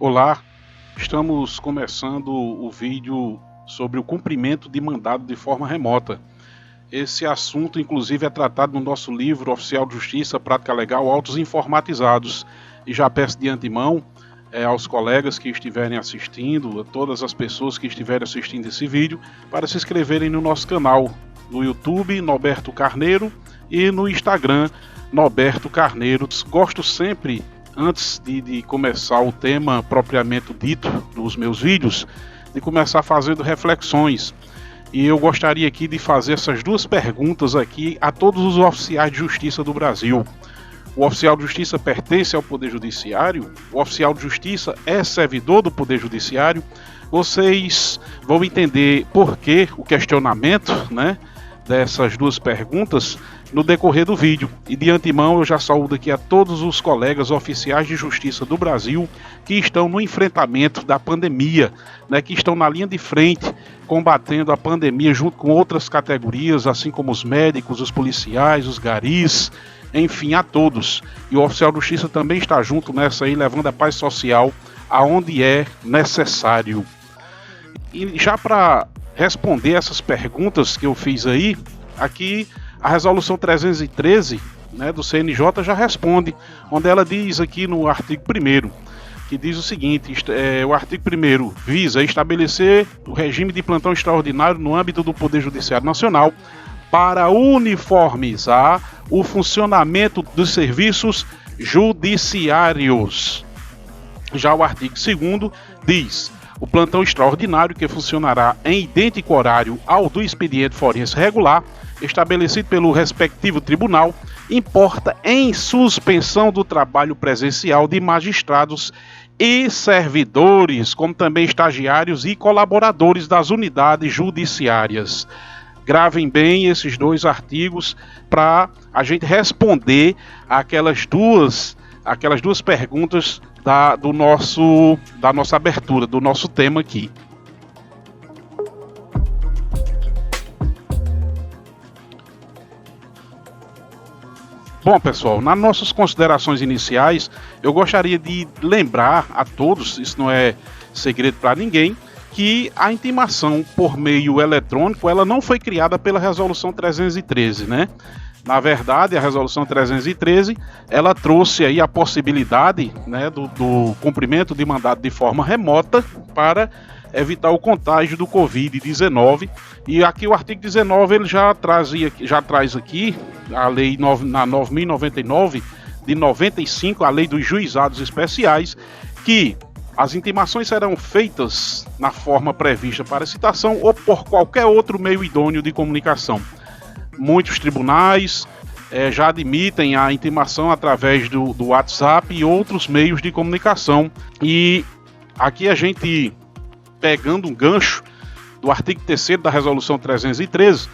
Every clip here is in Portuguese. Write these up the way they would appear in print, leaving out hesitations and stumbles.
Olá, estamos começando o vídeo sobre o cumprimento de mandado de forma remota. Esse assunto, inclusive, é tratado no nosso livro Oficial de Justiça, Prática Legal, Autos Informatizados. E já peço de antemão aos colegas que estiverem assistindo, a todas as pessoas que estiverem assistindo esse vídeo, para se inscreverem no nosso canal, no YouTube, Norberto Carneiro, e no Instagram, Norberto Carneiro. Gosto sempre, antes de começar o tema propriamente dito dos meus vídeos, de começar fazendo reflexões. E eu gostaria aqui de fazer essas duas perguntas aqui a todos os oficiais de justiça do Brasil. O oficial de justiça pertence ao Poder Judiciário? O oficial de justiça é servidor do Poder Judiciário? Vocês vão entender por que o questionamento, dessas duas perguntas no decorrer do vídeo. E de antemão eu já saúdo aqui a todos os colegas oficiais de justiça do Brasil que estão no enfrentamento da pandemia, que estão na linha de frente combatendo a pandemia junto com outras categorias, assim como os médicos, os policiais, os garis, enfim, a todos. E o oficial de justiça também está junto nessa aí, levando a paz social aonde é necessário. E já para responder essas perguntas que eu fiz aí, aqui a resolução 313 do CNJ já responde, onde ela diz aqui no artigo 1º, que diz o seguinte: o artigo 1º visa estabelecer o regime de plantão extraordinário no âmbito do Poder Judiciário Nacional para uniformizar o funcionamento dos serviços judiciários. Já o artigo 2º diz: o plantão extraordinário, que funcionará em idêntico horário ao do expediente forense regular, estabelecido pelo respectivo tribunal, importa em suspensão do trabalho presencial de magistrados e servidores, como também estagiários e colaboradores das unidades judiciárias. Gravem bem esses dois artigos para a gente responder aquelas duas perguntas da nossa abertura, do nosso tema aqui. Bom, pessoal, nas nossas considerações iniciais, eu gostaria de lembrar a todos, isso não é segredo para ninguém, que a intimação por meio eletrônico, ela não foi criada pela Resolução 313, Na verdade, a Resolução 313, ela trouxe aí a possibilidade do cumprimento de mandado de forma remota para evitar o contágio do Covid-19. E aqui o artigo 19 ele já traz aqui a lei na 9.099 de 95, a lei dos juizados especiais, que as intimações serão feitas na forma prevista para citação ou por qualquer outro meio idôneo de comunicação. Muitos tribunais já admitem a intimação através do WhatsApp e outros meios de comunicação. E aqui a gente, pegando um gancho do artigo 3º da Resolução 313,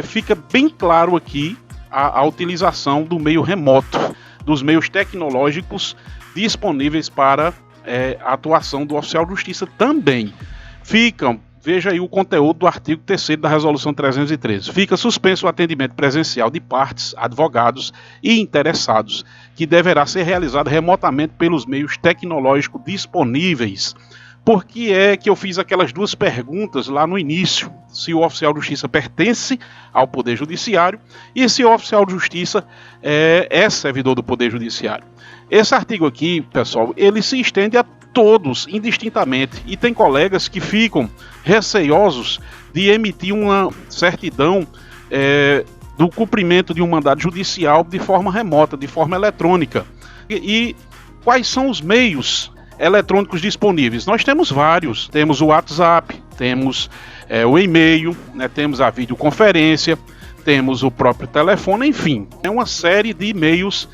fica bem claro aqui a utilização do meio remoto, dos meios tecnológicos disponíveis para a atuação do oficial de justiça também. Veja aí o conteúdo do artigo 3º da Resolução 313. Fica suspenso o atendimento presencial de partes, advogados e interessados, que deverá ser realizado remotamente pelos meios tecnológicos disponíveis. Por que é que eu fiz aquelas duas perguntas lá no início? Se o oficial de justiça pertence ao Poder Judiciário e se o oficial de justiça é servidor do Poder Judiciário. Esse artigo aqui, pessoal, ele se estende a todos, indistintamente, e tem colegas que ficam receosos de emitir uma certidão do cumprimento de um mandado judicial de forma remota, de forma eletrônica. E quais são os meios eletrônicos disponíveis? Nós temos vários, temos o WhatsApp, temos o e-mail, temos a videoconferência, temos o próprio telefone, enfim, é uma série de meios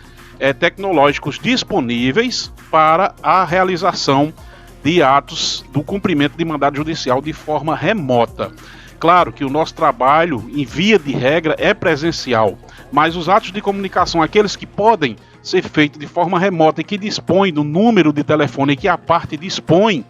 tecnológicos disponíveis para a realização de atos do cumprimento de mandado judicial de forma remota. Claro que o nosso trabalho, em via de regra, é presencial, mas os atos de comunicação, aqueles que podem ser feitos de forma remota e que dispõem do número de telefone, que a parte dispõe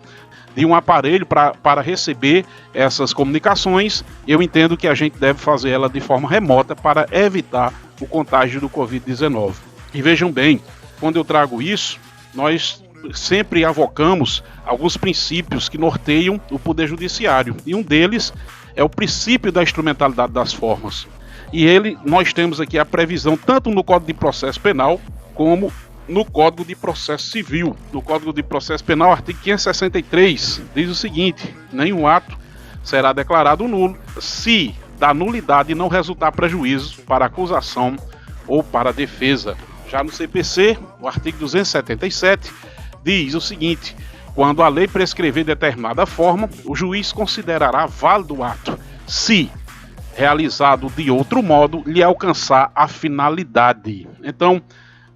de um aparelho para receber essas comunicações, eu entendo que a gente deve fazer ela de forma remota para evitar o contágio do Covid-19. E vejam bem, quando eu trago isso, nós sempre avocamos alguns princípios que norteiam o Poder Judiciário, e um deles é o princípio da instrumentalidade das formas. E nós temos aqui a previsão tanto no Código de Processo Penal como no Código de Processo Civil. No Código de Processo Penal, artigo 563, diz o seguinte: nenhum ato será declarado nulo se da nulidade não resultar prejuízo para a acusação ou para a defesa. Já no CPC, o artigo 277 diz o seguinte: quando a lei prescrever determinada forma, o juiz considerará válido o ato se realizado de outro modo lhe alcançar a finalidade. Então,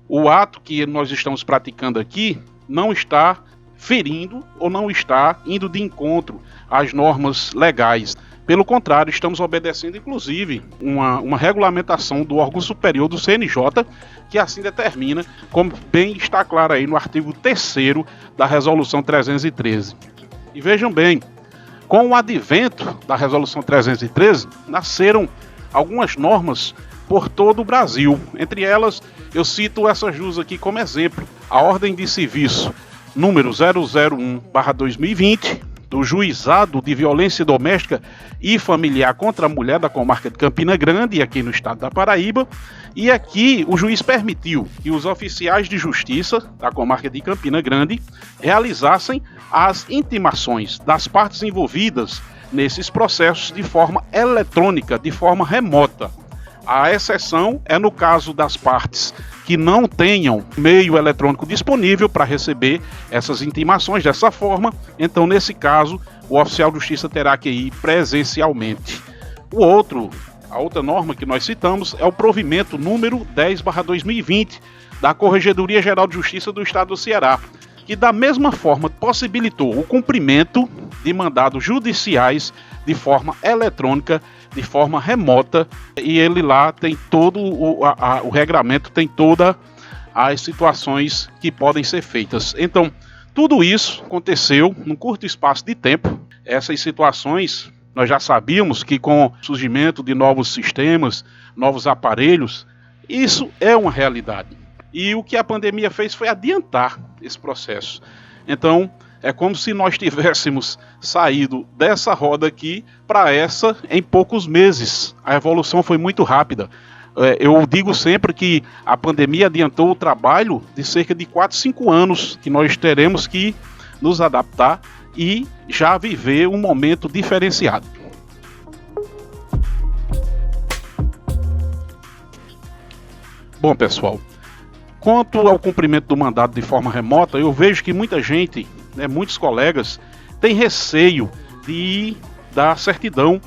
o ato que nós estamos praticando aqui não está ferindo ou não está indo de encontro às normas legais. Pelo contrário, estamos obedecendo, inclusive, uma regulamentação do órgão superior do CNJ, que assim determina, como bem está claro aí no artigo 3º da Resolução 313. E vejam bem, com o advento da Resolução 313, nasceram algumas normas por todo o Brasil. Entre elas, eu cito essas duas aqui como exemplo: a Ordem de Serviço número 001/2020, do Juizado de Violência Doméstica e Familiar contra a Mulher da Comarca de Campina Grande, aqui no estado da Paraíba. E aqui o juiz permitiu que os oficiais de justiça da Comarca de Campina Grande realizassem as intimações das partes envolvidas nesses processos de forma eletrônica, de forma remota. A exceção é no caso das partes que não tenham meio eletrônico disponível para receber essas intimações dessa forma. Então, nesse caso, o oficial de justiça terá que ir presencialmente. A outra norma que nós citamos é o provimento número 10/2020 da Corregedoria Geral de Justiça do Estado do Ceará, que da mesma forma possibilitou o cumprimento de mandados judiciais de forma eletrônica, de forma remota, e ele lá tem todo o regramento, tem todas as situações que podem ser feitas. Então, tudo isso aconteceu num curto espaço de tempo. Essas situações, nós já sabíamos que com o surgimento de novos sistemas, novos aparelhos, isso é uma realidade. E o que a pandemia fez foi adiantar esse processo. Então, é como se nós tivéssemos saído dessa roda aqui para essa em poucos meses. A evolução foi muito rápida. Eu digo sempre que a pandemia adiantou o trabalho de cerca de 4, 5 anos, que nós teremos que nos adaptar e já viver um momento diferenciado. Bom, pessoal, quanto ao cumprimento do mandado de forma remota, eu vejo que muita gente, muitos colegas, têm receio de dar certidão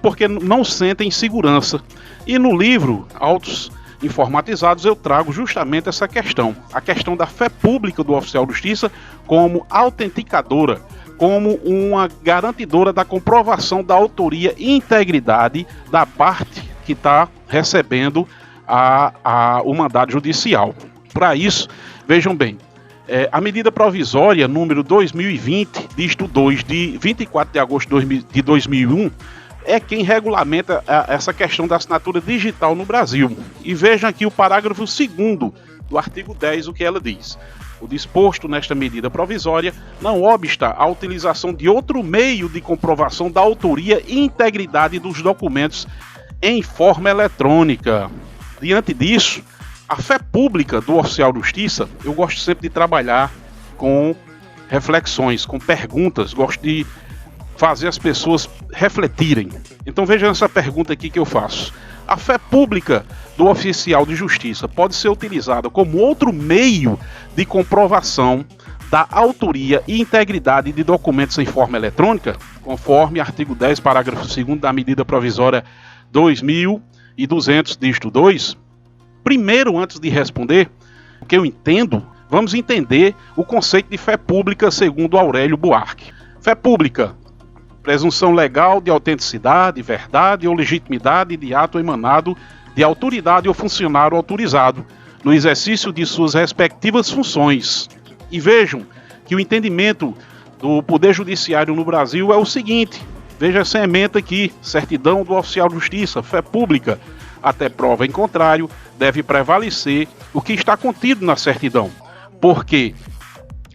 porque não sentem segurança. E no livro Autos Informatizados eu trago justamente essa questão, a questão da fé pública do oficial de justiça como autenticadora, como uma garantidora da comprovação da autoria e integridade da parte que está recebendo o mandado judicial. Para isso, vejam bem, a medida provisória número 2020, dígito 2, de 24 de agosto de 2001, é quem regulamenta essa questão da assinatura digital no Brasil. E vejam aqui o parágrafo 2º do artigo 10, o que ela diz: o disposto nesta medida provisória não obsta à utilização de outro meio de comprovação da autoria e integridade dos documentos em forma eletrônica. Diante disso, a fé pública do oficial de justiça, eu gosto sempre de trabalhar com reflexões, com perguntas, gosto de fazer as pessoas refletirem. Então vejam essa pergunta aqui que eu faço: a fé pública do oficial de justiça pode ser utilizada como outro meio de comprovação da autoria e integridade de documentos em forma eletrônica, conforme artigo 10, parágrafo 2º da medida provisória 2200, dígito 2? Primeiro, antes de responder o que eu entendo, vamos entender o conceito de fé pública segundo Aurélio Buarque. Fé pública: presunção legal de autenticidade, verdade ou legitimidade de ato emanado de autoridade ou funcionário autorizado no exercício de suas respectivas funções. E vejam que o entendimento do Poder Judiciário no Brasil é o seguinte: veja essa ementa aqui: certidão do oficial de justiça, fé pública. Até prova em contrário, deve prevalecer o que está contido na certidão, porque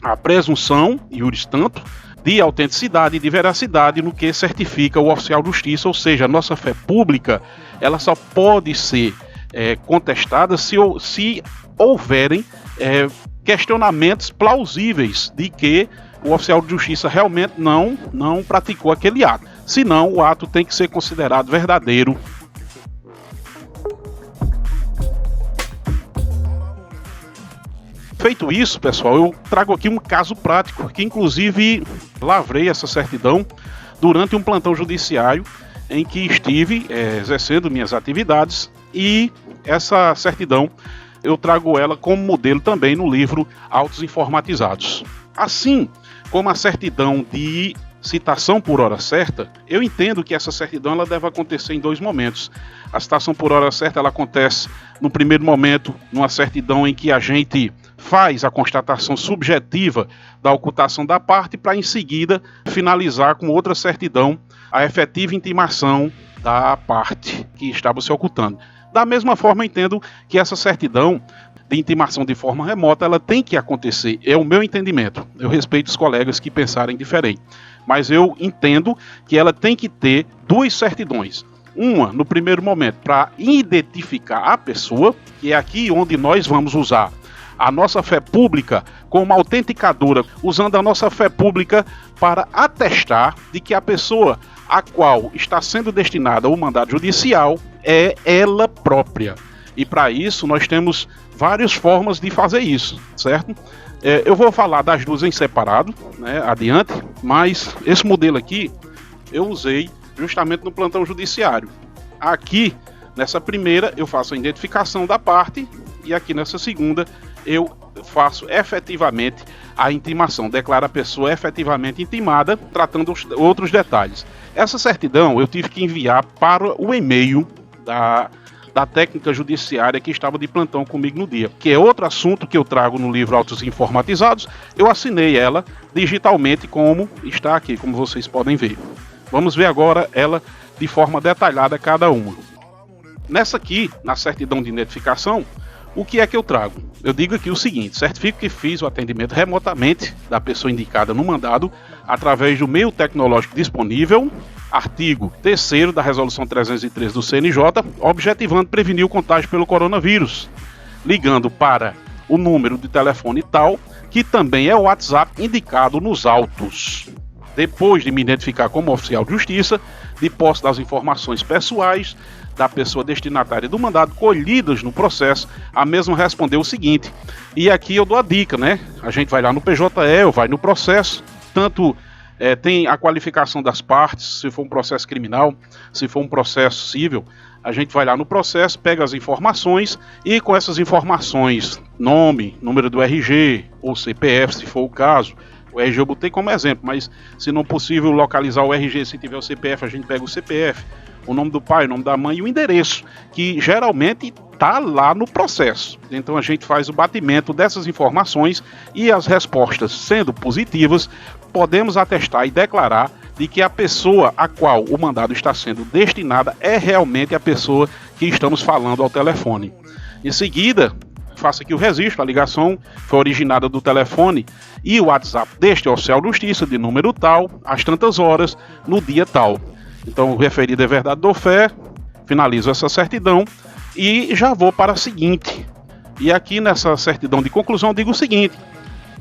a presunção, iuris tanto, de autenticidade e de veracidade no que certifica o oficial de justiça, ou seja, a nossa fé pública, ela só pode ser contestada se houverem questionamentos plausíveis de que o oficial de justiça realmente não praticou aquele ato. Senão, o ato tem que ser considerado verdadeiro. Feito isso, pessoal, eu trago aqui um caso prático, que inclusive lavrei essa certidão durante um plantão judiciário em que estive exercendo minhas atividades, e essa certidão eu trago ela como modelo também no livro Autos Informatizados. Assim como a certidão de citação por hora certa, eu entendo que essa certidão ela deve acontecer em dois momentos. A citação por hora certa ela acontece no primeiro momento, numa certidão em que a gente faz a constatação subjetiva da ocultação da parte, para em seguida finalizar com outra certidão a efetiva intimação da parte que estava se ocultando. Da mesma forma, eu entendo que essa certidão de intimação de forma remota, ela tem que acontecer, é o meu entendimento. Eu respeito os colegas que pensarem diferente, mas eu entendo que ela tem que ter duas certidões. Uma, no primeiro momento, para identificar a pessoa, que é aqui onde nós vamos usar a nossa fé pública como autenticadora, usando a nossa fé pública para atestar de que a pessoa a qual está sendo destinada o mandado judicial é ela própria. E para isso nós temos várias formas de fazer isso, certo? Eu vou falar das duas em separado, né, adiante, mas esse modelo aqui eu usei justamente no plantão judiciário. Aqui, nessa primeira, eu faço a identificação da parte, e aqui nessa segunda eu faço efetivamente a intimação, declaro a pessoa efetivamente intimada, tratando outros detalhes. Essa certidão eu tive que enviar para o e-mail da técnica judiciária que estava de plantão comigo no dia, que é outro assunto que eu trago no livro Autos Informatizados. Eu assinei ela digitalmente, como está aqui, como vocês podem ver. Vamos ver agora ela de forma detalhada cada uma. Nessa aqui, na certidão de identificação, o que é que eu trago? Eu digo aqui o seguinte: certifico que fiz o atendimento remotamente da pessoa indicada no mandado através do meio tecnológico disponível, artigo 3º da Resolução 303 do CNJ, objetivando prevenir o contágio pelo coronavírus, ligando para o número de telefone tal, que também é o WhatsApp indicado nos autos. Depois de me identificar como oficial de justiça, de posse das informações pessoais da pessoa destinatária do mandado colhidas no processo, a mesma respondeu o seguinte, e aqui eu dou a dica, né? A gente vai lá no PJE, ou vai no processo, tanto tem a qualificação das partes, se for um processo criminal, se for um processo civil, a gente vai lá no processo, pega as informações e com essas informações, nome, número do RG ou CPF, se for o caso. O RG eu botei como exemplo, mas se não possível localizar o RG, se tiver o CPF, a gente pega o CPF, o nome do pai, o nome da mãe e o endereço, que geralmente está lá no processo. Então a gente faz o batimento dessas informações e as respostas sendo positivas, podemos atestar e declarar de que a pessoa a qual o mandado está sendo destinada é realmente a pessoa que estamos falando ao telefone. Em seguida, faço aqui o registro, a ligação foi originada do telefone e o WhatsApp deste oficial de justiça de número tal, às tantas horas, no dia tal. Então o referido é verdade ou fé, finalizo essa certidão e já vou para a seguinte. E aqui nessa certidão de conclusão digo o seguinte: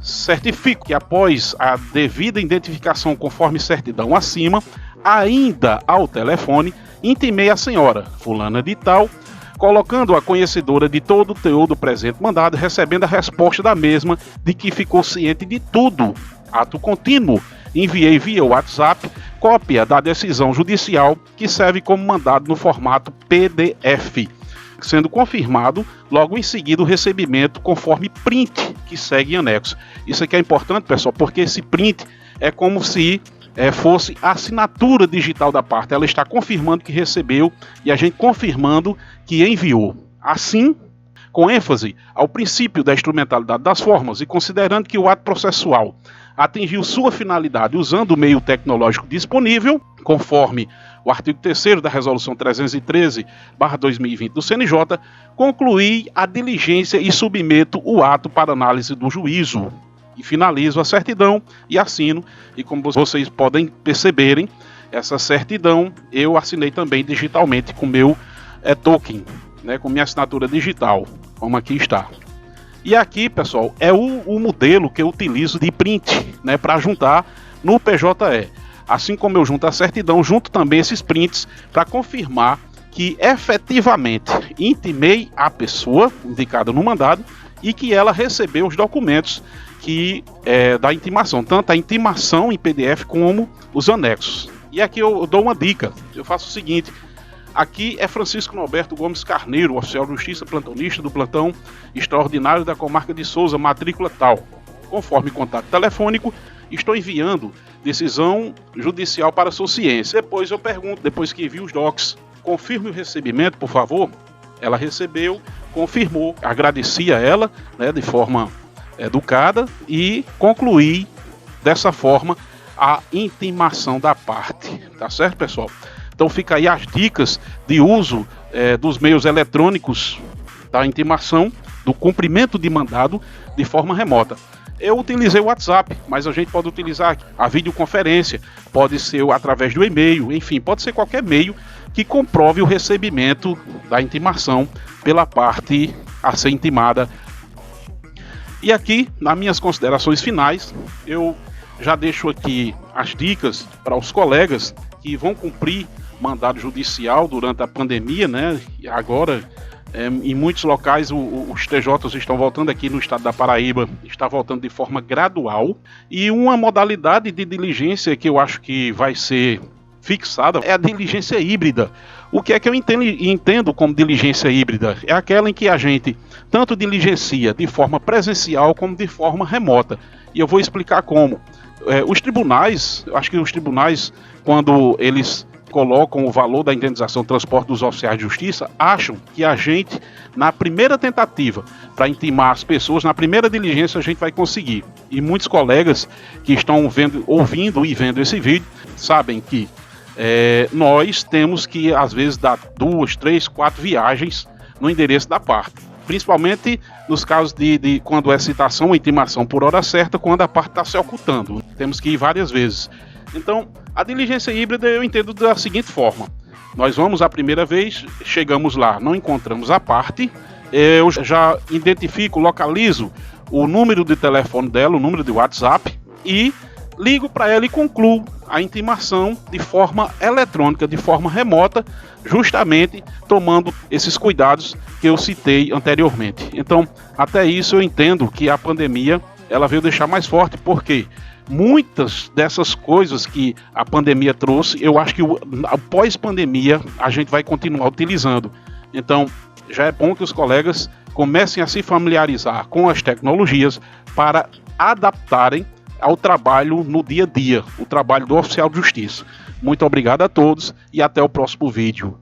certifico que após a devida identificação conforme certidão acima, ainda ao telefone, intimei a senhora fulana de tal, colocando-a conhecedora de todo o teor do presente mandado, recebendo a resposta da mesma, de que ficou ciente de tudo. Ato contínuo. Enviei via WhatsApp cópia da decisão judicial, que serve como mandado no formato PDF, sendo confirmado logo em seguida o recebimento conforme print que segue em anexo. Isso aqui é importante, pessoal, porque esse print é como se fosse a assinatura digital da parte. Ela está confirmando que recebeu e a gente confirmando que enviou. Assim, com ênfase ao princípio da instrumentalidade das formas e considerando que o ato processual atingiu sua finalidade usando o meio tecnológico disponível, conforme o artigo 3º da Resolução 313/2020 do CNJ, concluí a diligência e submeto o ato para análise do juízo. E finalizo a certidão e assino. E como vocês podem perceberem, essa certidão eu assinei também digitalmente com meu token, né, com minha assinatura digital, como aqui está. E aqui, pessoal, é o modelo que eu utilizo de print, né, para juntar no PJE. Assim como eu junto a certidão, junto também esses prints para confirmar que efetivamente intimei a pessoa indicada no mandado e que ela recebeu os documentos da intimação, tanto a intimação em PDF como os anexos. E aqui eu dou uma dica, eu faço o seguinte: aqui é Francisco Norberto Gomes Carneiro, oficial de justiça plantonista do plantão extraordinário da comarca de Souza, matrícula tal. Conforme contato telefônico, estou enviando decisão judicial para a sua ciência. Depois eu pergunto, depois que envio os docs, confirme o recebimento, por favor. Ela recebeu, confirmou, agradeci a ela, né, de forma educada, e concluí dessa forma a intimação da parte. Tá certo, pessoal? Então fica aí as dicas de uso dos meios eletrônicos da intimação, do cumprimento de mandado de forma remota. Eu utilizei o WhatsApp, mas a gente pode utilizar a videoconferência, pode ser através do e-mail, enfim, pode ser qualquer meio que comprove o recebimento da intimação pela parte a ser intimada. E aqui, nas minhas considerações finais, eu já deixo aqui as dicas para os colegas que vão cumprir mandado judicial durante a pandemia, né? E agora, em muitos locais, os TJs estão voltando. Aqui no estado da Paraíba, está voltando de forma gradual. E uma modalidade de diligência que eu acho que vai ser fixada é a diligência híbrida. O que é que eu entendo como diligência híbrida? É aquela em que a gente tanto diligencia de forma presencial como de forma remota. E eu vou explicar como. Os tribunais, eu acho que os tribunais, quando eles colocam o valor da indenização do transporte dos oficiais de justiça, acham que a gente, na primeira tentativa para intimar as pessoas, na primeira diligência a gente vai conseguir. E muitos colegas que estão ouvindo e vendo esse vídeo sabem que nós temos que, às vezes, dar 2, 3, 4 viagens no endereço da parte. Principalmente nos casos de quando é citação ou intimação por hora certa, quando a parte está se ocultando. Temos que ir várias vezes. Então, a diligência híbrida eu entendo da seguinte forma: nós vamos a primeira vez, chegamos lá, não encontramos a parte, eu já identifico, localizo o número de telefone dela, o número de WhatsApp, e ligo para ela e concluo a intimação de forma eletrônica, de forma remota, justamente tomando esses cuidados que eu citei anteriormente. Então, até isso eu entendo que a pandemia ela veio deixar mais forte, porque muitas dessas coisas que a pandemia trouxe, eu acho que após pandemia a gente vai continuar utilizando. Então, já é bom que os colegas comecem a se familiarizar com as tecnologias para adaptarem ao trabalho no dia a dia, o trabalho do oficial de justiça. Muito obrigado a todos e até o próximo vídeo.